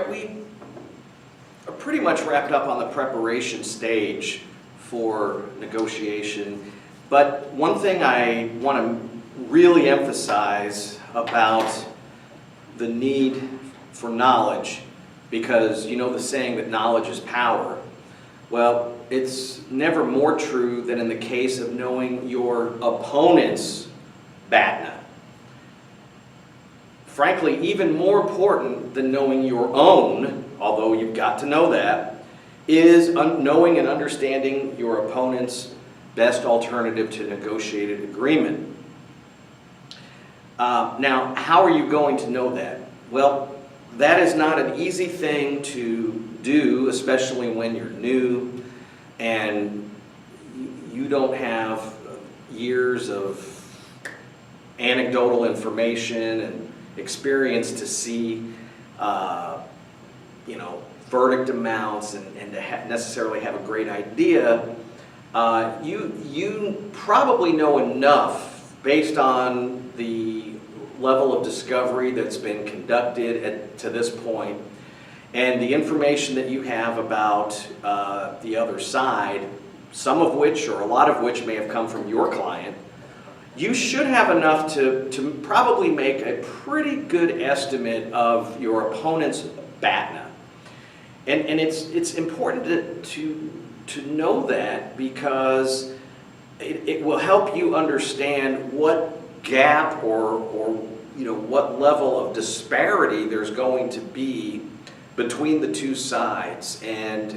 right, we are pretty much wrapped up on the preparation stage for negotiation. But one thing I want to really emphasize about the need for knowledge, because you know the saying that knowledge is power. Well, it's never more true than in the case of knowing your opponent's BATNA. Frankly, even more important than knowing your own, although you've got to know that, is knowing and understanding your opponent's best alternative to negotiated agreement. Now, how are you going to know that? Well, that is not an easy thing to do, especially when you're new and you don't have years of anecdotal information and experience to see, verdict amounts and to necessarily have a great idea. You probably know enough based on the level of discovery that's been conducted to this point and the information that you have about the other side, some of which or a lot of which may have come from your client. You should have enough to probably make a pretty good estimate of your opponent's BATNA. And it's important to know that, because it will help you understand what gap or what level of disparity there's going to be between the two sides, and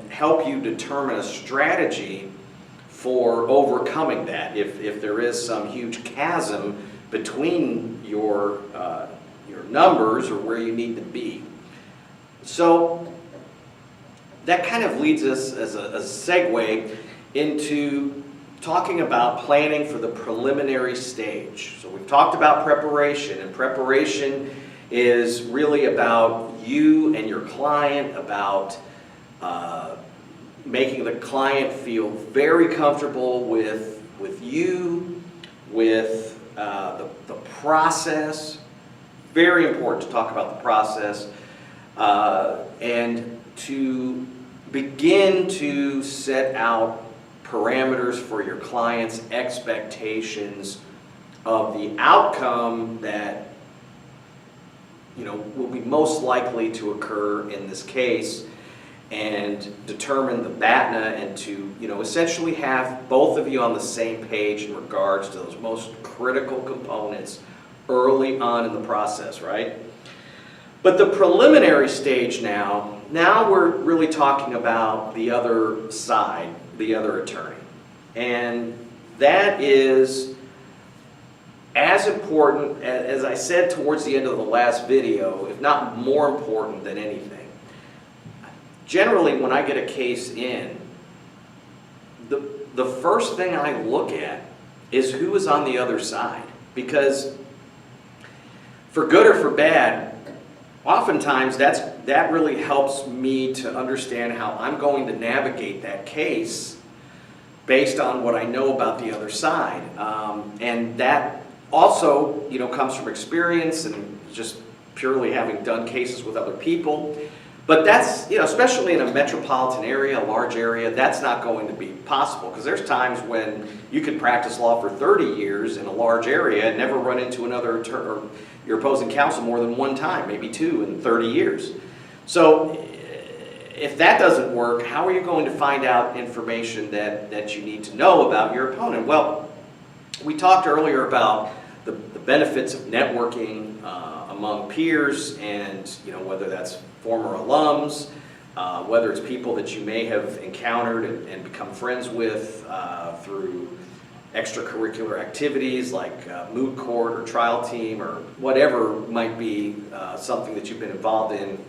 help you determine a strategy for overcoming that if there is some huge chasm between your numbers or where you need to be. So that kind of leads us as a segue into talking about planning for the preliminary stage. So we've talked about preparation, and preparation is really about you and your client, about making the client feel very comfortable with you, with the process. Very important to talk about the process, and to begin to set out parameters for your client's expectations of the outcome that will be most likely to occur in this case, and determine the BATNA, and to essentially have both of you on the same page in regards to those most critical components early on in the process, right? But the preliminary stage now we're really talking about the other side, the other attorney. And that is as important, as I said towards the end of the last video, if not more important than anything. Generally, when I get a case in, the first thing I look at is who is on the other side. Because for good or for bad, oftentimes that really helps me to understand how I'm going to navigate that case based on what I know about the other side. And that also comes from experience and just purely having done cases with other people. But that's, especially in a metropolitan area, a large area, that's not going to be possible, because there's times when you could practice law for 30 years in a large area and never run into another attorney or your opposing counsel more than one time, maybe two in 30 years. So if that doesn't work, how are you going to find out information that you need to know about your opponent? Well, we talked earlier about the benefits of networking among peers, and whether that's former alums, whether it's people that you may have encountered and become friends with through extracurricular activities like moot court or trial team or whatever might be something that you've been involved in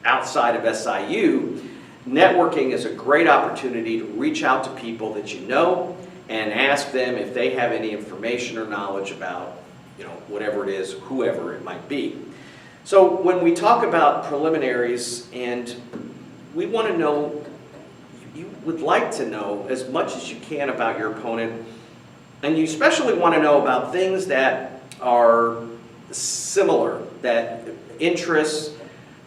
outside of SIU. Networking is a great opportunity to reach out to people that you know and ask them if they have any information or knowledge about whatever it is, whoever it might be. So when we talk about preliminaries, and we want to know, you would like to know as much as you can about your opponent, and you especially want to know about things that are similar, that interests,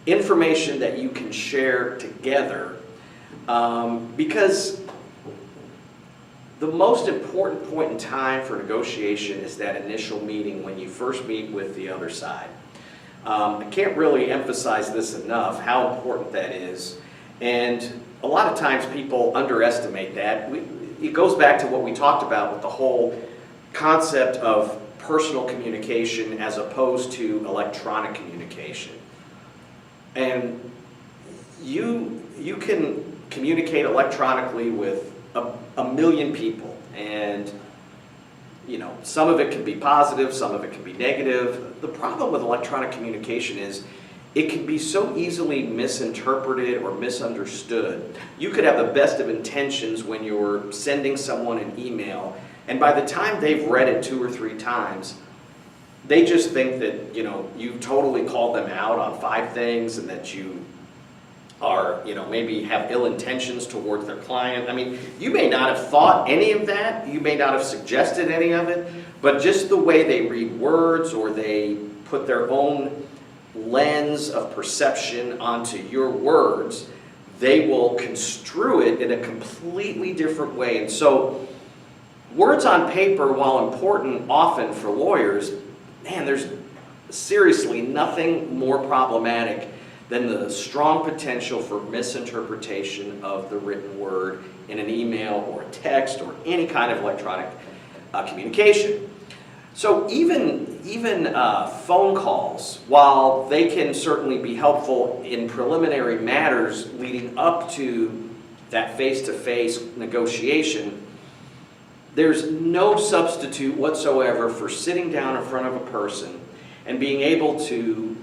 information that you can share together, because the most important point in time for negotiation is that initial meeting when you first meet with the other side. I can't really emphasize this enough, how important that is. And a lot of times people underestimate that. It goes back to what we talked about with the whole concept of personal communication as opposed to electronic communication. And you can communicate electronically with a million people, and some of it can be positive, some of it can be negative. The problem with electronic communication is it can be so easily misinterpreted or misunderstood. You could have the best of intentions when you're sending someone an email, and by the time they've read it 2 or 3 times, they just think that you've totally called them out on 5 things, and that you are, maybe have ill intentions towards their client. I mean, you may not have thought any of that, you may not have suggested any of it, but just the way they read words, or they put their own lens of perception onto your words, they will construe it in a completely different way. And so, words on paper, while important often for lawyers, man, there's seriously nothing more problematic than the strong potential for misinterpretation of the written word in an email or a text or any kind of electronic communication. So even phone calls, while they can certainly be helpful in preliminary matters leading up to that face-to-face negotiation, there's no substitute whatsoever for sitting down in front of a person and being able to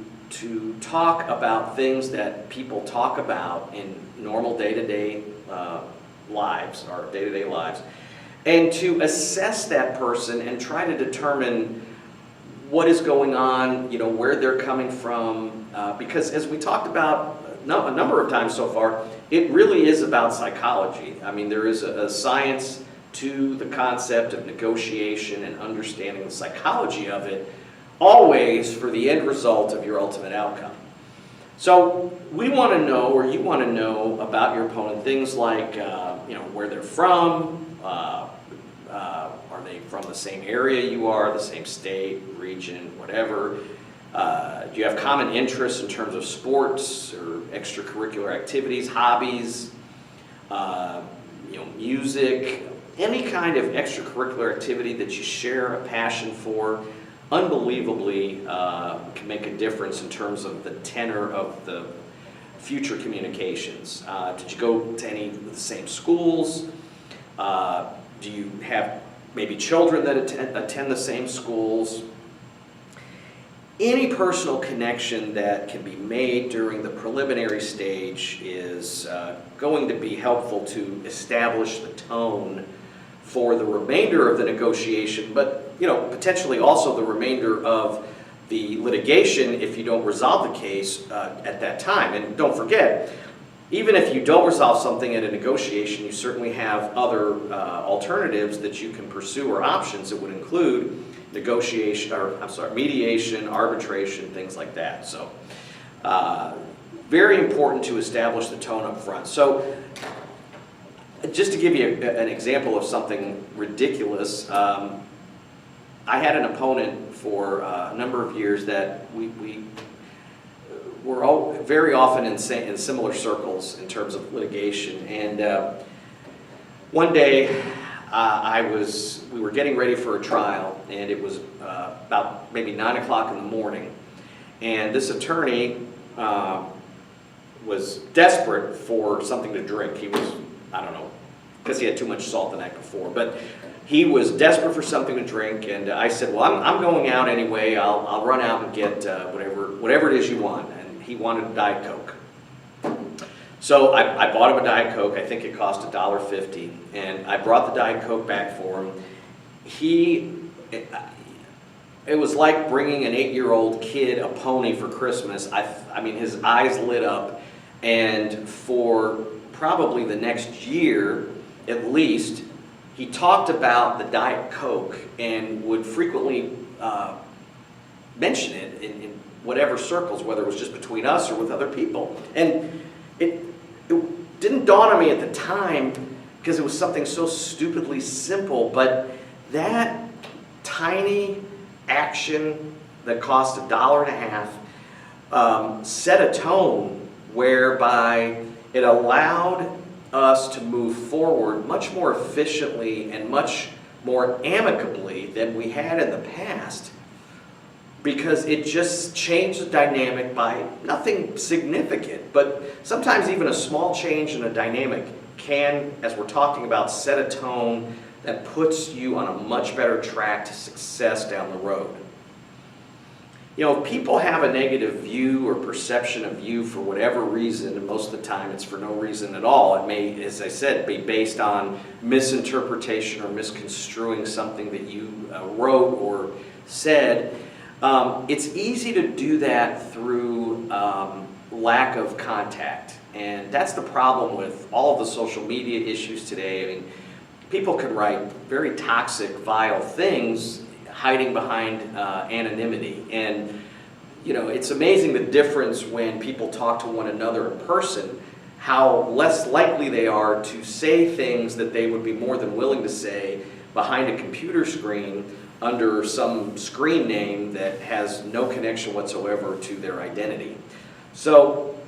talk about things that people talk about in normal day-to-day lives, or day-to-day lives, and to assess that person and try to determine what is going on, where they're coming from, because as we talked about a number of times so far, it really is about psychology. I mean, there is a science to the concept of negotiation and understanding the psychology of it, always for the end result of your ultimate outcome. So we want to know, or you want to know about your opponent, things like where they're from, are they from the same area you are, the same state, region, whatever. Do you have common interests in terms of sports or extracurricular activities, hobbies, music, any kind of extracurricular activity that you share a passion for, unbelievably can make a difference in terms of the tenor of the future communications. Did you go to any of the same schools? Do you have maybe children that attend the same schools? Any personal connection that can be made during the preliminary stage is going to be helpful to establish the tone for the remainder of the negotiation, but potentially also the remainder of the litigation if you don't resolve the case at that time. And don't forget, even if you don't resolve something at a negotiation, you certainly have other alternatives that you can pursue, or options that would include mediation, arbitration, things like that. So, very important to establish the tone up front. So, just to give you an example of something ridiculous, I had an opponent for a number of years that we were all very often in similar circles in terms of litigation. And one day, we were getting ready for a trial, and it was about maybe 9 o'clock in the morning. And this attorney was desperate for something to drink. He was, I don't know, because he had too much salt the night before, but he was desperate for something to drink. And I said, well, I'm going out anyway. I'll run out and get whatever it is you want. And he wanted a Diet Coke. So I bought him a Diet Coke. I think it cost $1.50, and I brought the Diet Coke back for him. It was like bringing an 8-year-old kid a pony for Christmas. I mean, his eyes lit up, and for probably the next year, at least, he talked about the Diet Coke and would frequently mention it in whatever circles, whether it was just between us or with other people. And it didn't dawn on me at the time because it was something so stupidly simple, but that tiny action that cost $1.50 set a tone whereby it allowed us to move forward much more efficiently and much more amicably than we had in the past, because it just changed the dynamic by nothing significant. But sometimes even a small change in a dynamic can, as we're talking about, set a tone that puts you on a much better track to success down the road. You know, if people have a negative view or perception of you for whatever reason, and most of the time it's for no reason at all, it may, as I said, be based on misinterpretation or misconstruing something that you wrote or said. It's easy to do that through lack of contact. And that's the problem with all of the social media issues today. I mean, people can write very toxic, vile things hiding behind anonymity. And, you know, it's amazing the difference when people talk to one another in person, how less likely they are to say things that they would be more than willing to say behind a computer screen under some screen name that has no connection whatsoever to their identity. So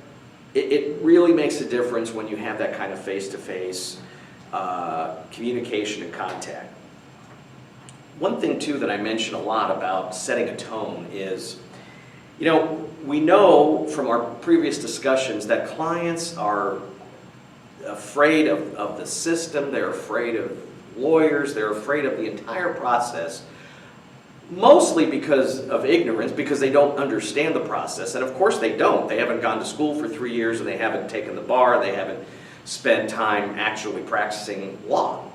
it really makes a difference when you have that kind of face-to-face communication and contact. One thing too that I mention a lot about setting a tone is, you know, we know from our previous discussions that clients are afraid of the system, they're afraid of lawyers, they're afraid of the entire process, mostly because of ignorance, because they don't understand the process. And of course they don't. They haven't gone to school for 3 years, and they haven't taken the bar, they haven't spent time actually practicing law.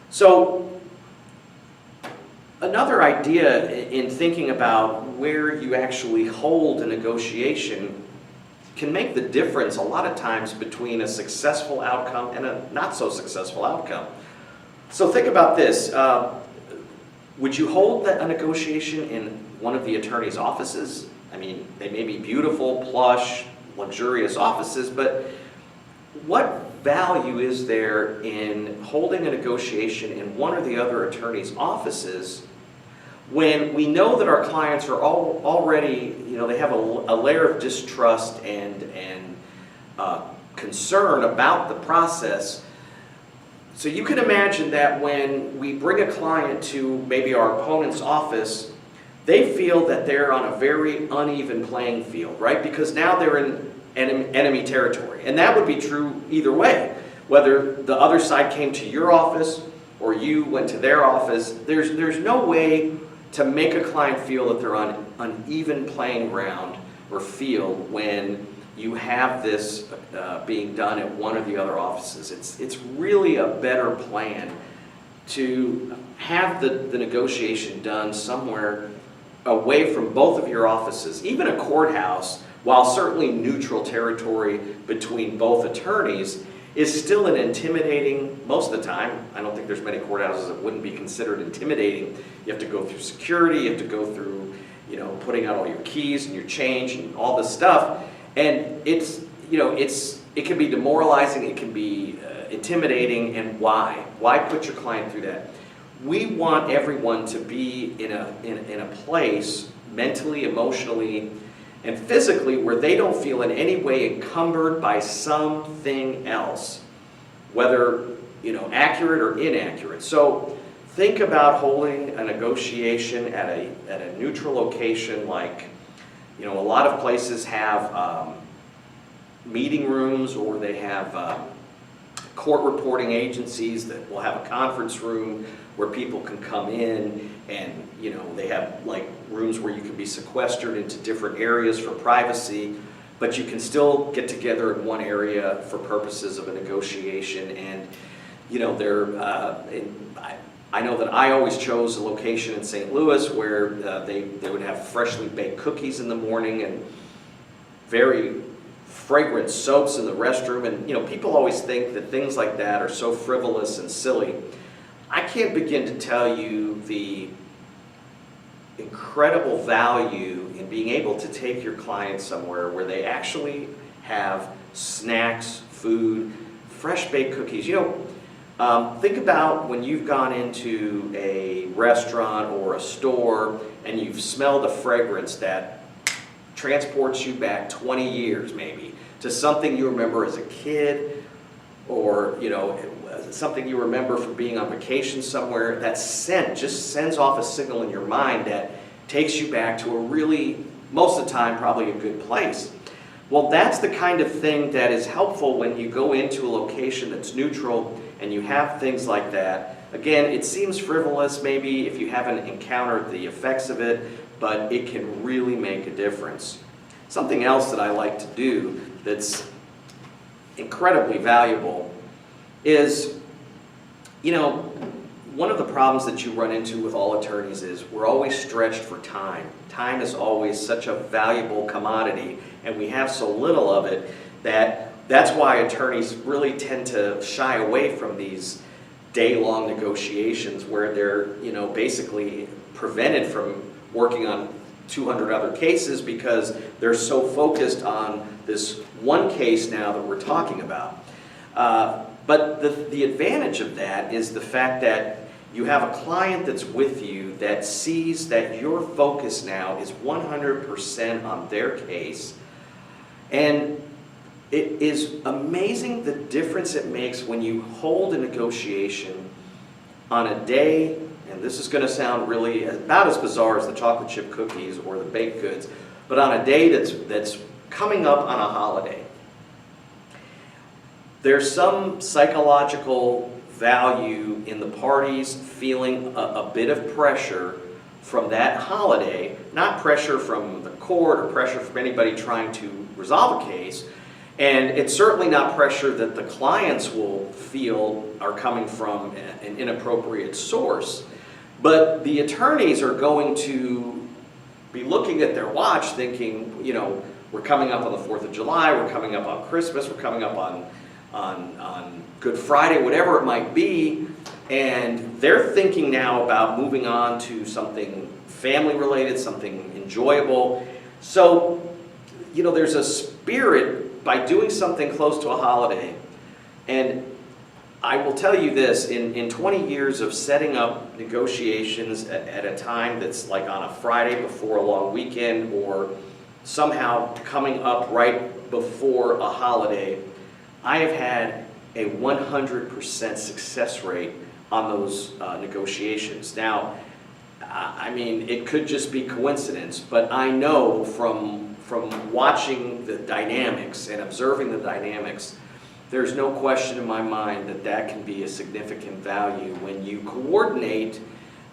So another idea in thinking about where you actually hold a negotiation can make the difference a lot of times between a successful outcome and a not so successful outcome. So think about this. Would you hold a negotiation in one of the attorney's offices? I mean, they may be beautiful, plush, luxurious offices, but what value is there in holding a negotiation in one or the other attorney's offices when we know that our clients are already, you know, they have a layer of distrust and concern about the process? So you can imagine that when we bring a client to maybe our opponent's office, they feel that they're on a very uneven playing field, right? Because now they're in enemy territory. And that would be true either way. Whether the other side came to your office or you went to their office, there's no way to make a client feel that they're on uneven playing ground or field when you have this being done at one or the other offices. It's really a better plan to have the negotiation done somewhere away from both of your offices. Even a courthouse, while certainly neutral territory between both attorneys, is still an intimidating, most of the time. I don't think there's many courthouses that wouldn't be considered intimidating. You have to go through security, you have to go through, you know, putting out all your keys and your change and all this stuff. And it's, you know, it can be demoralizing, it can be intimidating, and why? Why put your client through that? We want everyone to be in a place mentally, emotionally, and physically where they don't feel in any way encumbered by something else, whether, you know, accurate or inaccurate. So think about holding a negotiation at a neutral location, like, you know, a lot of places have meeting rooms, or they have court reporting agencies that will have a conference room where people can come in, and, you know, they have like rooms where you can be sequestered into different areas for privacy, but you can still get together in one area for purposes of a negotiation. And, you know, I know that I always chose a location in St. Louis where they would have freshly baked cookies in the morning and very fragrant soaps in the restroom. And, you know, people always think that things like that are so frivolous and silly. I can't begin to tell you the incredible value in being able to take your clients somewhere where they actually have snacks, food, fresh baked cookies. Think about when you've gone into a restaurant or a store and you've smelled a fragrance that transports you back 20 years maybe to something you remember as a kid, or something you remember from being on vacation somewhere. That scent just sends off a signal in your mind that takes you back to a really, most of the time, probably a good place. Well, that's the kind of thing that is helpful when you go into a location that's neutral and you have things like that. Again, it seems frivolous maybe if you haven't encountered the effects of it, but it can really make a difference. Something else that I like to do that's incredibly valuable is, one of the problems that you run into with all attorneys is we're always stretched for time. Time is always such a valuable commodity, and we have so little of it that's why attorneys really tend to shy away from these day-long negotiations where they're, basically prevented from working on 200 other cases because they're so focused on this one case now that we're talking about. But the advantage of that is the fact that you have a client that's with you that sees that your focus now is 100% on their case. And it is amazing the difference it makes when you hold a negotiation on a day, and this is going to sound really about as bizarre as the chocolate chip cookies or the baked goods, but on a day that's coming up on a holiday. There's some psychological value in the parties feeling a bit of pressure from that holiday, not pressure from the court or pressure from anybody trying to resolve a case, and it's certainly not pressure that the clients will feel are coming from an inappropriate source, but the attorneys are going to be looking at their watch thinking, we're coming up on the 4th of July, we're coming up on Christmas, we're coming up on Good Friday, whatever it might be, and they're thinking now about moving on to something family related, something enjoyable. So, there's a spirit by doing something close to a holiday. And I will tell you this, in 20 years of setting up negotiations at a time that's like on a Friday before a long weekend or somehow coming up right before a holiday, I have had a 100% success rate on those negotiations. Now, it could just be coincidence, but I know from watching the dynamics and observing the dynamics, there's no question in my mind that can be a significant value when you coordinate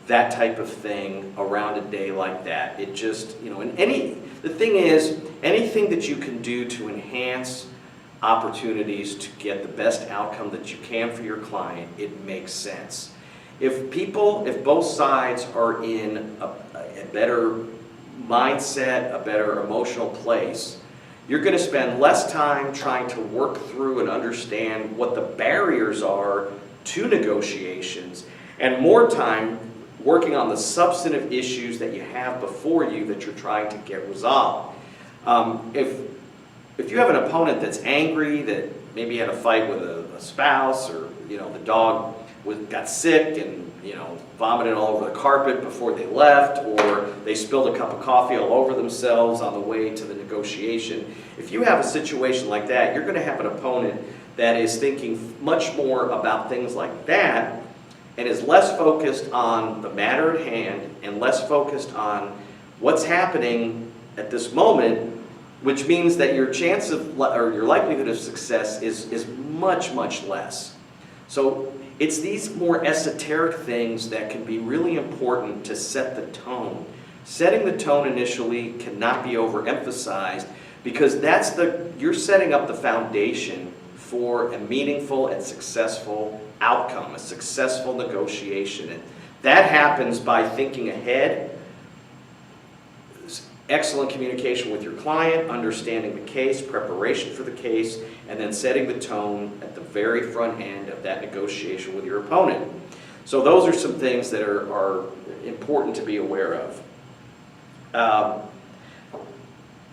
that type of thing around a day like that. It just, the thing is, anything that you can do to enhance opportunities to get the best outcome that you can for your client, it makes sense. If both sides are in a better mindset, a better emotional place, you're going to spend less time trying to work through and understand what the barriers are to negotiations, and more time working on the substantive issues that you have before you that you're trying to get resolved. If you have an opponent that's angry, that maybe had a fight with a spouse, or the dog got sick and vomited all over the carpet before they left, or they spilled a cup of coffee all over themselves on the way to the negotiation. If you have a situation like that, you're going to have an opponent that is thinking much more about things like that and is less focused on the matter at hand and less focused on what's happening at this moment, which means that your chance of, or your likelihood of success is much, much less. So it's these more esoteric things that can be really important to set the tone. Setting the tone initially cannot be overemphasized, because you're setting up the foundation for a meaningful and successful outcome, a successful negotiation. And that happens by thinking ahead, excellent communication with your client, understanding the case, preparation for the case, and then setting the tone at the very front end of that negotiation with your opponent. So those are some things that are important to be aware of. Um,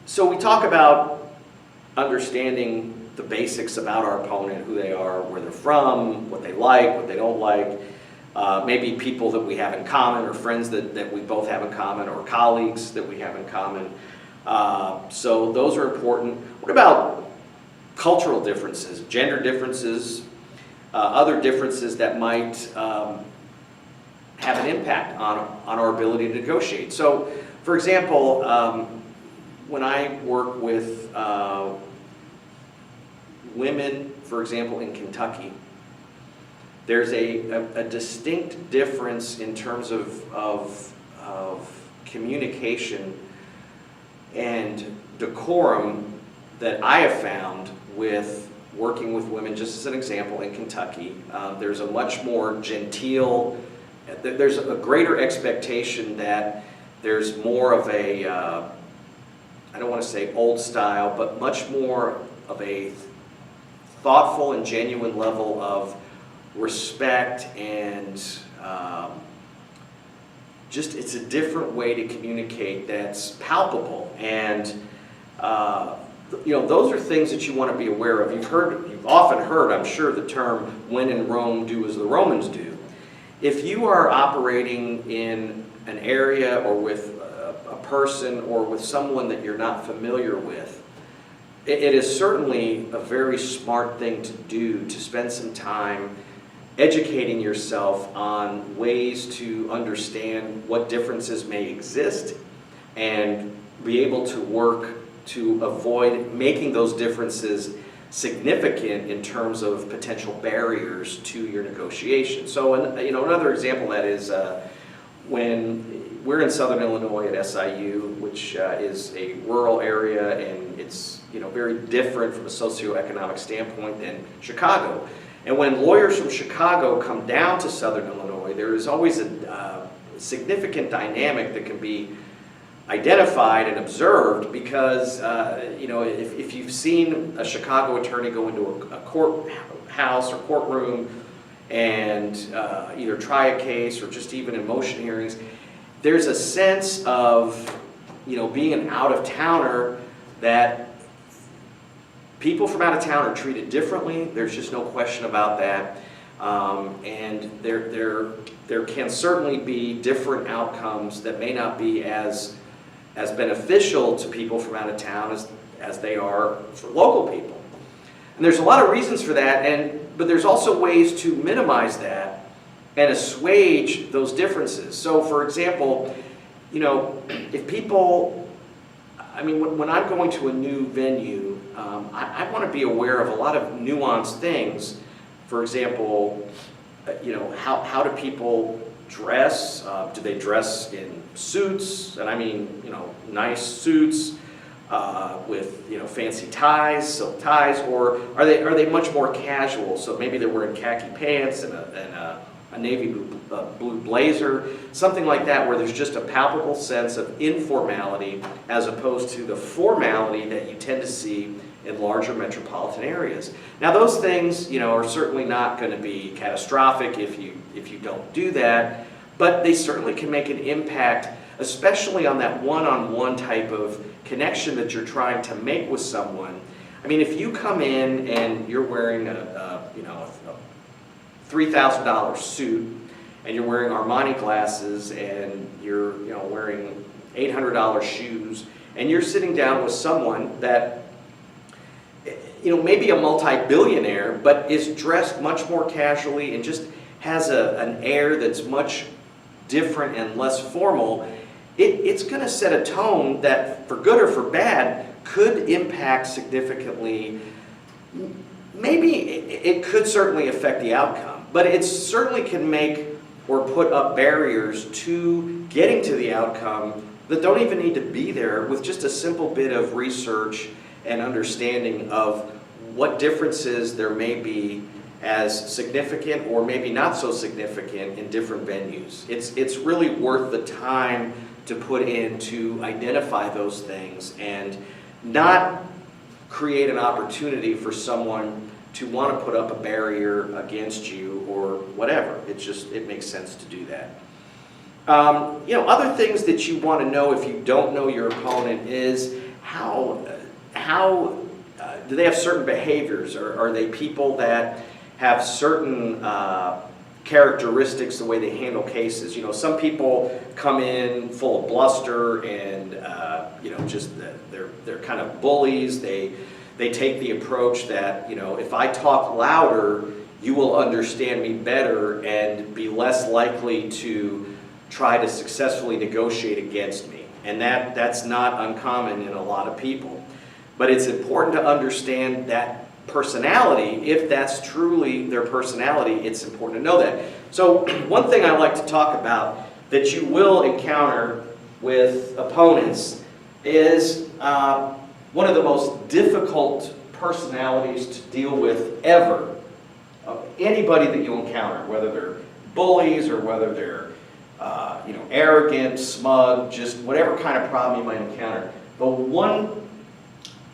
so we talk about understanding the basics about our opponent, who they are, where they're from, what they like, what they don't like, maybe people that we have in common, or friends that we both have in common, or colleagues that we have in common. So those are important. What about cultural differences, gender differences, other differences that might have an impact on our ability to negotiate? So, for example, when I work with women, for example, in Kentucky, there's a distinct difference in terms of communication and decorum that I have found with working with women, just as an example, in Kentucky. There's a much more genteel, there's a greater expectation that there's more of a, I don't want to say old style, but much more of a thoughtful and genuine level of respect, and just it's a different way to communicate that's palpable. And those are things that you want to be aware of. You've often heard, I'm sure, the term "when in Rome, do as the Romans do." If you are operating in an area or with a person or with someone that you're not familiar with, it is certainly a very smart thing to do to spend some time educating yourself on ways to understand what differences may exist and be able to work to avoid making those differences significant in terms of potential barriers to your negotiation. So, another example of that is when we're in Southern Illinois at SIU, which is a rural area, and it's very different from a socioeconomic standpoint than Chicago. And when lawyers from Chicago come down to Southern Illinois, there is always a significant dynamic that can be identified and observed, because if you've seen a Chicago attorney go into a courthouse or courtroom and either try a case or just even in motion hearings, there's a sense of being an out-of-towner, that people from out of town are treated differently. There's just no question about that. And there can certainly be different outcomes that may not be as beneficial to people from out of town as they are for local people. And there's a lot of reasons for that, but there's also ways to minimize that and assuage those differences. So, for example, if people, when I'm going to a new venue, I want to be aware of a lot of nuanced things. For example, how do people dress? Do they dress in suits? And I mean, nice suits with fancy ties, silk ties, or are they much more casual? So maybe they're wearing khaki pants and a navy blue blazer, something like that, where there's just a palpable sense of informality as opposed to the formality that you tend to see in larger metropolitan areas. Now, those things, are certainly not going to be catastrophic if you don't do that, but they certainly can make an impact, especially on that one-on-one type of connection that you're trying to make with someone. If you come in and you're wearing a $3,000 suit, and you're wearing Armani glasses, and you're wearing $800 shoes, and you're sitting down with someone that maybe a multi-billionaire, but is dressed much more casually and just has an air that's much different and less formal, it's going to set a tone that, for good or for bad, could impact significantly. Maybe it could certainly affect the outcome, but it certainly can make or put up barriers to getting to the outcome that don't even need to be there, with just a simple bit of research and understanding of what differences there may be as significant or maybe not so significant in different venues. It's really worth the time to put in to identify those things and not create an opportunity for someone to want to put up a barrier against you or whatever. It makes sense to do that. Other things that you want to know if you don't know your opponent is how do they have certain behaviors, or are they people that have certain characteristics, the way they handle cases. Some people come in full of bluster and just they're kind of bullies. They take the approach that if I talk louder, you will understand me better and be less likely to try to successfully negotiate against me. And that's not uncommon in a lot of people. But it's important to understand that personality. If that's truly their personality, it's important to know that. So one thing I like to talk about that you will encounter with opponents is one of the most difficult personalities to deal with ever. Anybody that you encounter, whether they're bullies or whether they're arrogant, smug, just whatever kind of problem you might encounter, the one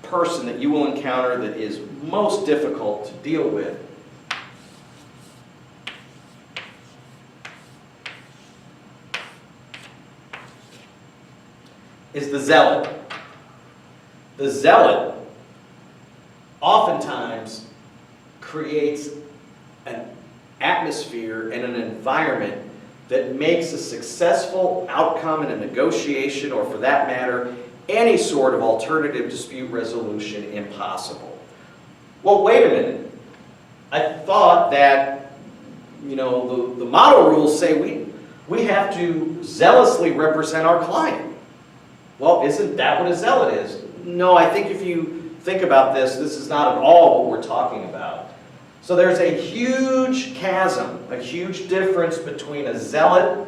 person that you will encounter that is most difficult to deal with is the zealot. The zealot oftentimes creates an atmosphere and an environment that makes a successful outcome in a negotiation, or for that matter, any sort of alternative dispute resolution, impossible. Well, wait a minute. I thought that, the model rules say we have to zealously represent our client. Well, isn't that what a zealot is? No, I think if you think about this is not at all what we're talking about. So there's a huge chasm, a huge difference between a zealot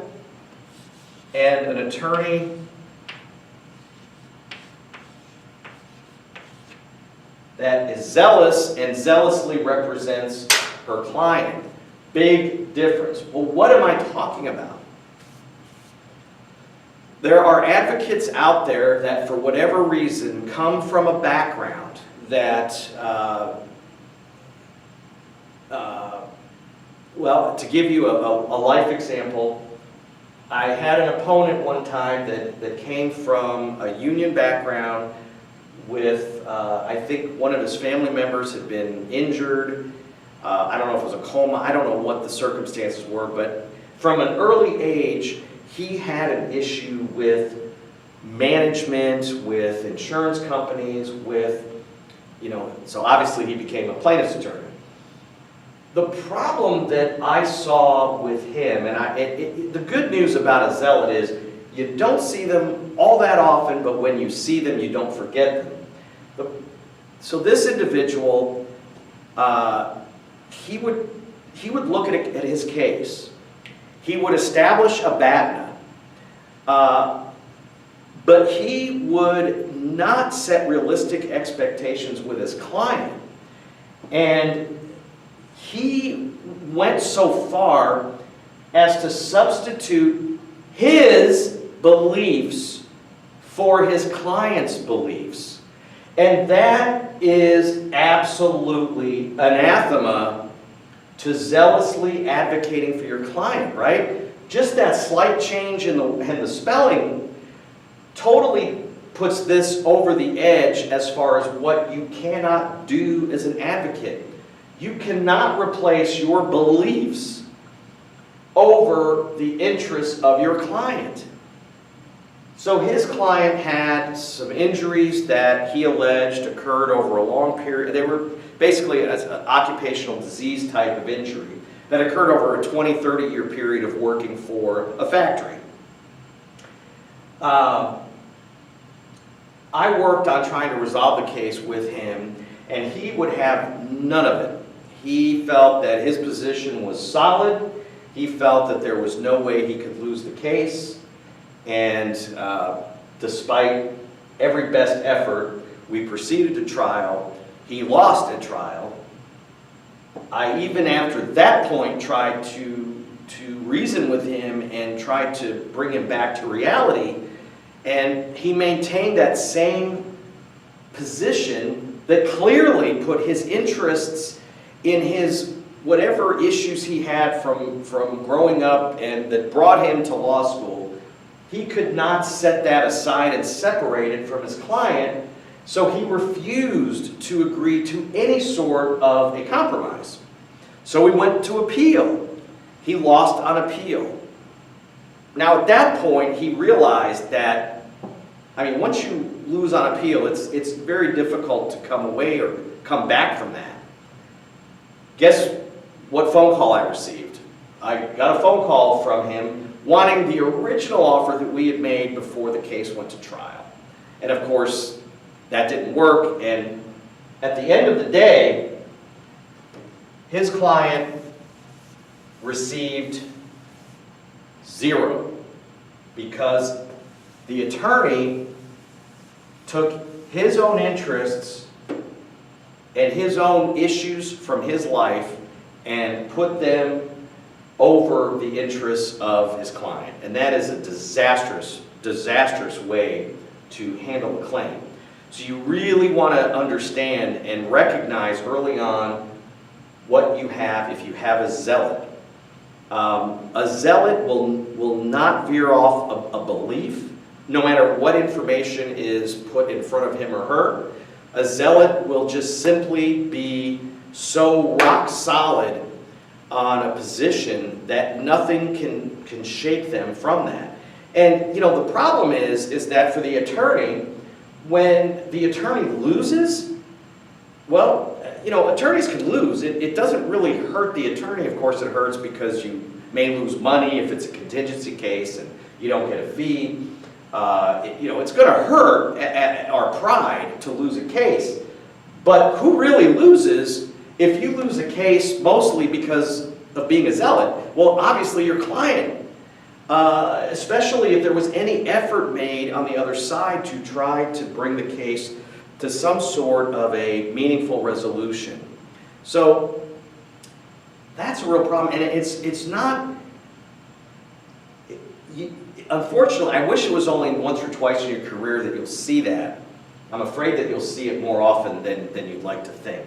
and an attorney that is zealous and zealously represents her client. Big difference. Well, what am I talking about? There are advocates out there that, for whatever reason, come from a background that, to give you a life example, I had an opponent one time that came from a union background with, I think one of his family members had been injured. I don't know if it was a coma. I don't know what the circumstances were, but from an early age, he had an issue with management, with insurance companies, so obviously he became a plaintiff's attorney. The problem that I saw with him, and the good news about a zealot is you don't see them all that often, but when you see them, you don't forget them. So this individual, he would look at his case. He would establish a BATNA, but he would not set realistic expectations with his client. And he went so far as to substitute his beliefs for his client's beliefs. And that is absolutely anathema to zealously advocating for your client, right? Just that slight change in the spelling totally puts this over the edge as far as what you cannot do as an advocate. You cannot replace your beliefs over the interests of your client. So his client had some injuries that he alleged occurred over a long period. They were basically an occupational disease type of injury that occurred over a 20, 30-year period of working for a factory. I worked on trying to resolve the case with him, and he would have none of it. He felt that his position was solid. He felt that there was no way he could lose the case. And despite every best effort, we proceeded to trial. He lost at trial. I, even after that point, tried to reason with him and tried to bring him back to reality. And he maintained that same position that clearly put his interests in his whatever issues he had from growing up and that brought him to law school, he could not set that aside and separate it from his client, so he refused to agree to any sort of a compromise. So he went to appeal. He lost on appeal. Now at that point, he realized that, I mean, once you lose on appeal, it's very difficult to come away or come back from that. Guess what phone call I received? I got a phone call from him wanting the original offer that we had made before the case went to trial. And of course, that didn't work, and at the end of the day, his client received 0 because the attorney took his own interests and his own issues from his life and put them over the interests of his client. And that is a disastrous way to handle a claim. So you really want to understand and recognize early on what you have if you have a zealot. A zealot will not veer off a belief, no matter what information is put in front of him or her. A zealot will just simply be so rock solid on a position that nothing can shake them from that. And you know, the problem is that for the attorney, when the attorney loses, well, you know, attorneys can lose. It doesn't really hurt the attorney. Of course, it hurts because you may lose money if it's a contingency case and you don't get a fee. You know, it's going to hurt at our pride to lose a case. But who really loses if you lose a case mostly because of being a zealot? Well, obviously your client. Especially if there was any effort made on the other side to try to bring the case to some sort of a meaningful resolution. So that's a real problem, and it's not. Unfortunately, I wish it was only once or twice in your career that you'll see that. I'm afraid that you'll see it more often than you'd like to think.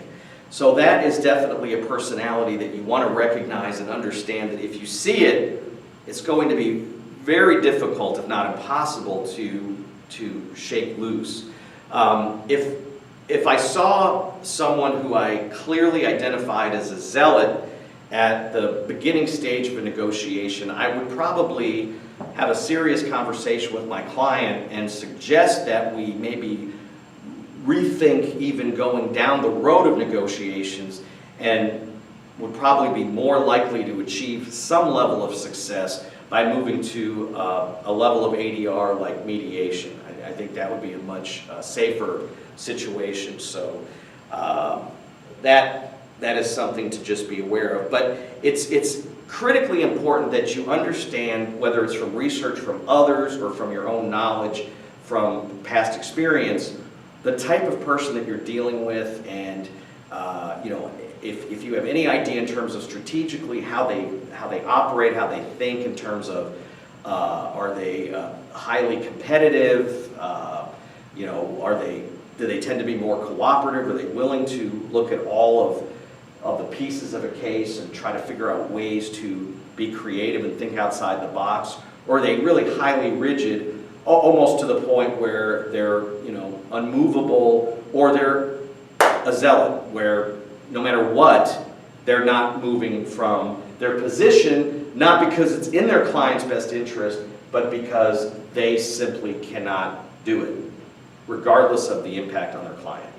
So that is definitely a personality that you want to recognize and understand that if you see it, it's going to be very difficult, if not impossible, to shake loose. If I saw someone who I clearly identified as a zealot at the beginning stage of a negotiation, I would probably have a serious conversation with my client and suggest that we maybe rethink even going down the road of negotiations, and would probably be more likely to achieve some level of success by moving to a level of ADR like mediation. I think that would be a much safer situation. So that is something to just be aware of. But it's critically important that you understand, whether it's from research from others or from your own knowledge from past experience, the type of person that you're dealing with, and you know, if you have any idea in terms of strategically how they operate, how they think in terms of are they highly competitive, you know, do they tend to be more cooperative, are they willing to look at all of the pieces of a case and try to figure out ways to be creative and think outside the box, or are they really highly rigid, almost to the point where they're, you know, unmovable, or they're a zealot where no matter what, they're not moving from their position, not because it's in their client's best interest, but because they simply cannot do it, regardless of the impact on their client.